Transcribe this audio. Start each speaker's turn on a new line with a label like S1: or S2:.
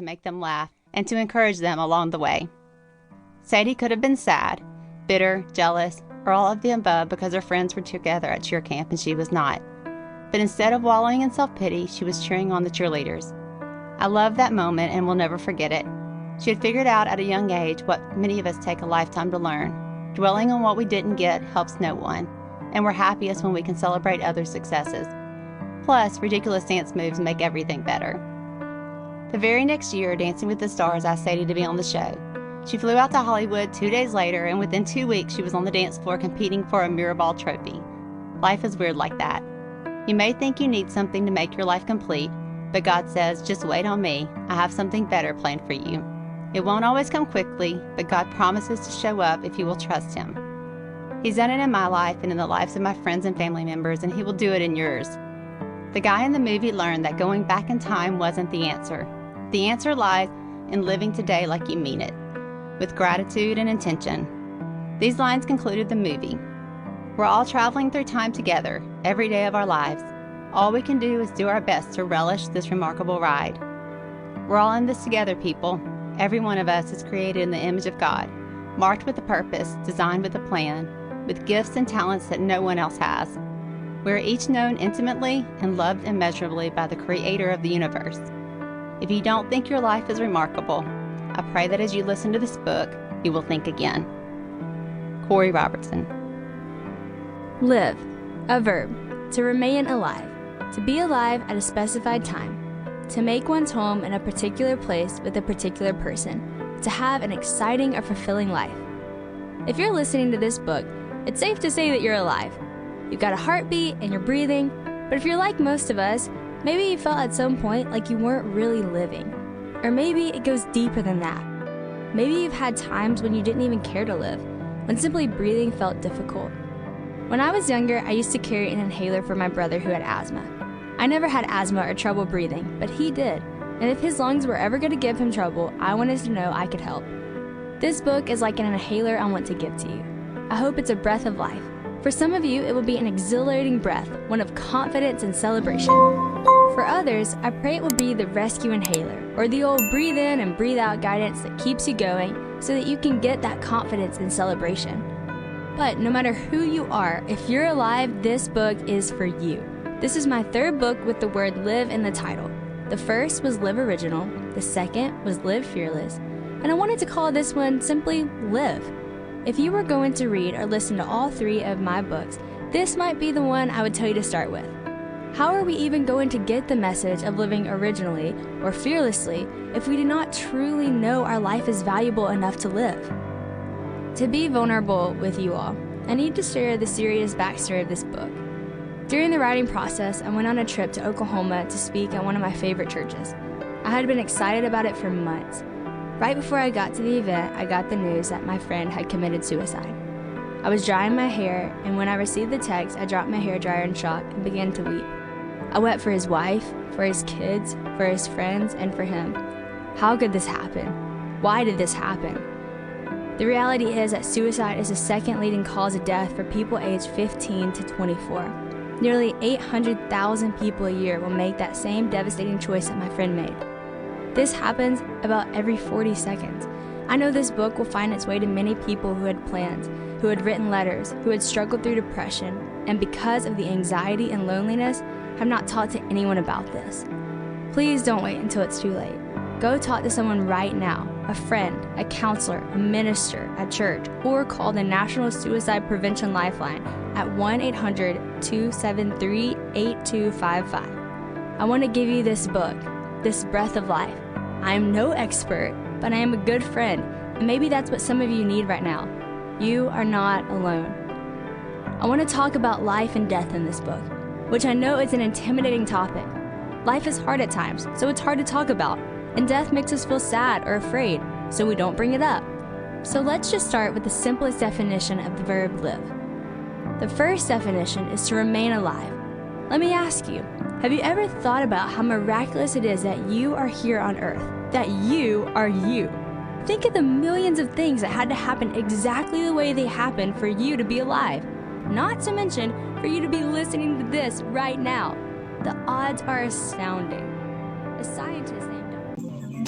S1: to make them laugh and to encourage them along the way. Sadie could have been sad, bitter, jealous, or all of the above because her friends were together at cheer camp and she was not. But instead of wallowing in self-pity, she was cheering on the cheerleaders. I love that moment and will never forget it. She had figured out at a young age what many of us take a lifetime to learn. Dwelling on what we didn't get helps no one, and we're happiest when we can celebrate others' successes. Plus, ridiculous dance moves make everything better. The very next year, Dancing with the Stars asked Sadie to be on the show. She flew out to Hollywood 2 days later, and within 2 weeks, she was on the dance floor competing for a Mirrorball trophy. Life is weird like that. You may think you need something to make your life complete, but God says, just wait on me. I have something better planned for you. It won't always come quickly, but God promises to show up if you will trust Him. He's done it in my life and in the lives of my friends and family members, and He will do it in yours. The guy in the movie learned that going back in time wasn't the answer. The answer lies in living today like you mean it, with gratitude and intention. These lines concluded the movie. We're all traveling through time together, every day of our lives. All we can do is do our best to relish this remarkable ride. We're all in this together, people. Every one of us is created in the image of God, marked with a purpose, designed with a plan, with gifts and talents that no one else has. We're each known intimately and loved immeasurably by the Creator of the universe. If you don't think your life is remarkable, I pray that as you listen to this book, you will think again. Corey Robertson.
S2: Live, a verb, to remain alive, to be alive at a specified time, to make one's home in a particular place with a particular person, to have an exciting or fulfilling life. If you're listening to this book, it's safe to say that you're alive. You've got a heartbeat and you're breathing, but if you're like most of us, maybe you felt at some point like you weren't really living. Or maybe it goes deeper than that. Maybe you've had times when you didn't even care to live, when simply breathing felt difficult. When I was younger, I used to carry an inhaler for my brother who had asthma. I never had asthma or trouble breathing, but he did, and if his lungs were ever going to give him trouble, I wanted to know I could help. This book is like an inhaler I want to give to you. I hope it's a breath of life. For some of you, it will be an exhilarating breath, one of confidence and celebration. For others, I pray it will be the rescue inhaler, or the old breathe in and breathe out guidance that keeps you going so that you can get that confidence and celebration. But no matter who you are, if you're alive, this book is for you. This is my third book with the word live in the title. The first was Live Original, the second was Live Fearless, and I wanted to call this one simply Live. If you were going to read or listen to all three of my books, this might be the one I would tell you to start with. How are we even going to get the message of living originally or fearlessly if we do not truly know our life is valuable enough to live? To be vulnerable with you all, I need to share the serious backstory of this book. During the writing process, I went on a trip to Oklahoma to speak at one of my favorite churches. I had been excited about it for months. Right before I got to the event, I got the news that my friend had committed suicide. I was drying my hair, and when I received the text, I dropped my hairdryer in shock and began to weep. I wept for his wife, for his kids, for his friends, and for him. How could this happen? Why did this happen? The reality is that suicide is the second leading cause of death for people aged 15 to 24. Nearly 800,000 people a year will make that same devastating choice that my friend made. This happens about every 40 seconds. I know this book will find its way to many people who had plans, who had written letters, who had struggled through depression, and because of the anxiety and loneliness, have not talked to anyone about this. Please don't wait until it's too late. Go talk to someone right now, a friend, a counselor, a minister at church, or call the National Suicide Prevention Lifeline at 1-800-273-8255. I want to give you this book, this breath of life. I am no expert, but I am a good friend, and maybe that's what some of you need right now. You are not alone. I want to talk about life and death in this book, which I know is an intimidating topic. Life is hard at times, so it's hard to talk about, and death makes us feel sad or afraid, so we don't bring it up. So let's just start with the simplest definition of the verb live. The first definition is to remain alive. Let me ask you, have you ever thought about how miraculous it is that you are here on earth, that you are you? Think of the millions of things that had to happen exactly the way they happened for you to be alive, not to mention for you to be listening to this right now. The odds are astounding. A scientist named